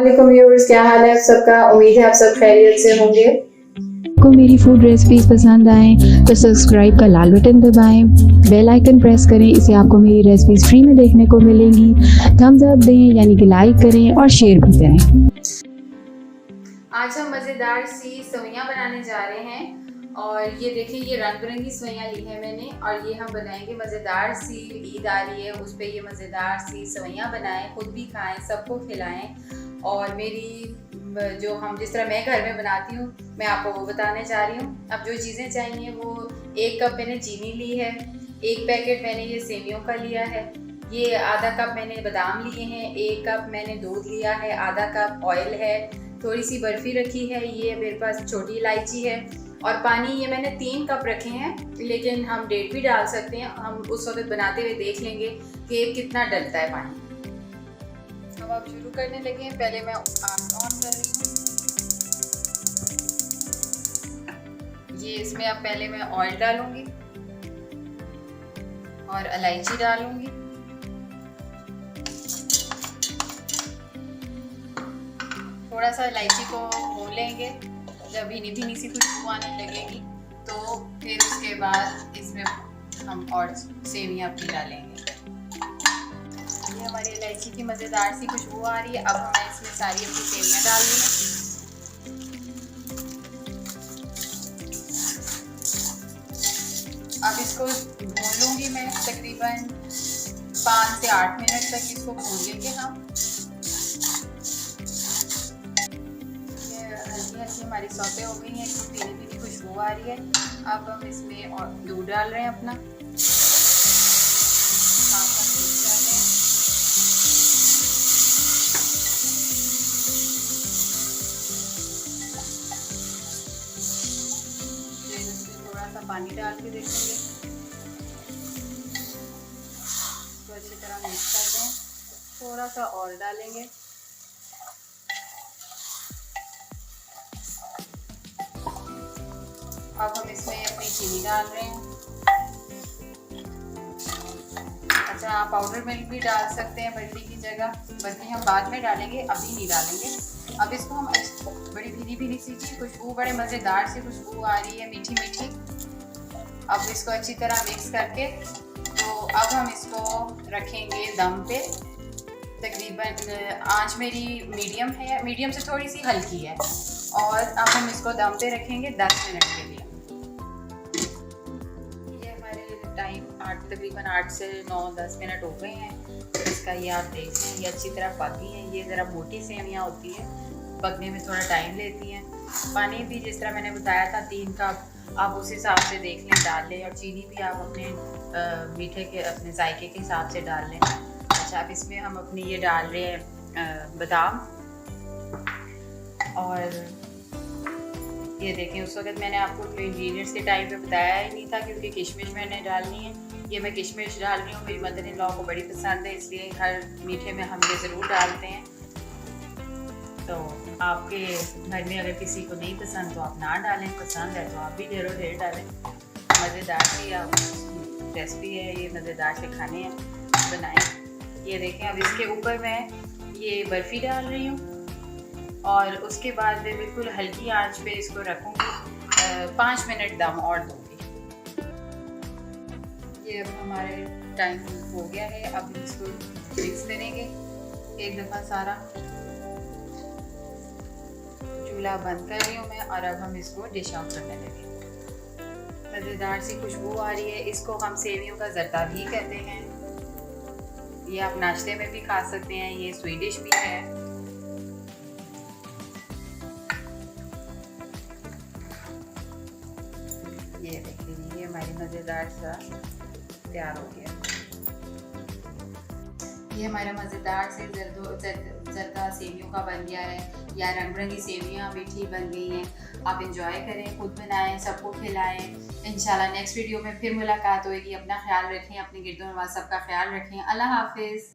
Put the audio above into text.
अस्सलाम व्यूअर्स, क्या हाल है आप सबका। उम्मीद है आप सब खैरियत से होंगे। को मेरी फूड रेसिपीज पसंद आएँ तो सब्सक्राइब का लाल बटन दबाएं, बेल आइकन प्रेस करें, इससे आपको मेरी रेसिपीज फ्री में देखने को मिलेंगी। थम्स अप दें यानी कि लाइक करें और शेयर भी करें। आज हम मज़ेदार सी सेवइयाँ बनाने जा रहे हैं और ये देखिए, ये रंग बिरंगी सेवइयाँ ली है मैंने और ये हम बनाएंगे मज़ेदार सी। ईद आ रही है, उस पर ये मज़ेदार सी सेवइयाँ बनाएं, खुद भी खाएं, सबको खिलाएं। और मेरी जो हम जिस तरह मैं घर में बनाती हूँ मैं आपको वो बताने जा रही हूँ। अब जो चीज़ें चाहिए वो 1 कप मैंने चीनी ली है, 1 पैकेट मैंने ये सेवियों का लिया है, ये आधा कप मैंने बादाम लिए हैं, 1 कप मैंने दूध लिया है, आधा कप ऑयल है, थोड़ी सी बर्फ़ी रखी है, ये मेरे पास छोटी इलायची है और पानी ये मैंने 3 कप रखे हैं, लेकिन हम डेट भी डाल सकते हैं। हम उस वक्त बनाते हुए देख लेंगे कि कितना डलता है पानी। अब आप शुरू करने लगे हैं। पहले मैं आग ऑन कर रही हूँ। ये इसमें अब पहले मैं ऑयल डालूंगी और इलायची डालूंगी। थोड़ा सा इलायची को भून लेंगे, जब भीनी भीनी सी खुशबू आने लगेगी तो फिर उसके बाद इसमें हम और सेवियाँ अपनी डालेंगे। ये हमारी इलायची की मज़ेदार सी खुशबू आ रही है। अब हमें इसमें सारी अपनी सेवियाँ डालनी है। अब इसको भून लूँगी मैं, तकरीबन 5 से 8 मिनट तक इसको भून लेंगे हम। हल्की हमारी सौते हो गई हैं, इसमें पीली पीली खुशबू आ रही है। अब हम इसमें और दूध डाल रहे हैं अपना, मिक्स कर रहे हैं। फिर इसमें थोड़ा सा पानी डाल के देखेंगे, इसको अच्छी तरह मिक्स कर दें। थोड़ा सा और डालेंगे। अब हम इसमें अपनी चीनी डाल रहे हैं। अच्छा, आप पाउडर मिल्क भी डाल सकते हैं बर्फी की जगह, बल्कि हम बाद में डालेंगे, अभी नहीं डालेंगे। अब इसको हम बड़ी भीनी भीनी सी खुशबू, बड़े मज़ेदार सी खुशबू आ रही है, मीठी मीठी। अब इसको अच्छी तरह मिक्स करके तो अब हम इसको रखेंगे दम पे। तकरीबन आंच मेरी मीडियम है, मीडियम से थोड़ी सी हल्की है। और अब हम इसको दम पे रखेंगे 10 मिनट के लिए। ये हमारे टाइम तकरीबन 8 से 9-10 मिनट हो गए हैं। इसका ये आप देख लें, ये अच्छी तरह पक गई हैं। ये ज़रा मोटी सेवइयाँ होती हैं, पकने में थोड़ा टाइम लेती हैं। पानी भी जिस तरह मैंने बताया था 3 कप, आप उस हिसाब से देख लें, डाल लें। और चीनी भी आप अपने मीठे के, अपने जायके के हिसाब से डाल लें। अच्छा, अब इसमें हम अपनी ये डाल रहे हैं बादाम। और ये देखें, उस वक्त मैंने आपको इंग्रेडिएंट्स के टाइम पे बताया ही नहीं था, क्योंकि किशमिश मैंने डालनी है। ये मैं किशमिश डाल रही हूँ, मेरी मदर इन लॉ को बड़ी पसंद है, इसलिए हर मीठे में हम ये ज़रूर डालते हैं। तो आपके घर में अगर किसी को नहीं पसंद तो आप ना डालें, पसंद है तो आप भी ढेरों ढेर डालें। मज़ेदार सी आप रेसिपी है ये, मज़ेदार से खाने हैं, बनाएं। ये देखें, अब इसके ऊपर मैं ये बर्फ़ी डाल रही हूँ और उसके बाद मैं बिल्कुल हल्की आंच पे इसको रखूँगी। 5 मिनट दम और दूँगी। ये अब हमारे टाइम हो गया है। अब इसको मिक्स करेंगे एक दफ़ा सारा। चूल्हा बंद कर रही हूँ मैं और अब हम इसको डिश आउट करने लगे। मज़ेदार सी खुशबू आ रही है। इसको हम सेवियों का ज़र्दा भी कहते हैं। ये आप नाश्ते में भी खा सकते हैं, ये स्वीडिश भी है। ये देखिए, ये हमारी मज़ेदार सा तैयार हो गया। ये हमारा मज़ेदार से जर्दा सेवियों का बन गया है, या रंग बिरंगी सेवियाँ मीठी बन गई हैं। आप इंजॉय करें, खुद बनाएं, सबको खिलाएं। इंशाल्लाह नेक्स्ट वीडियो में फिर मुलाकात होगी। अपना ख्याल रखें, अपने गिरदो नवाज़ सबका ख्याल रखें। अल्लाह हाफिज़।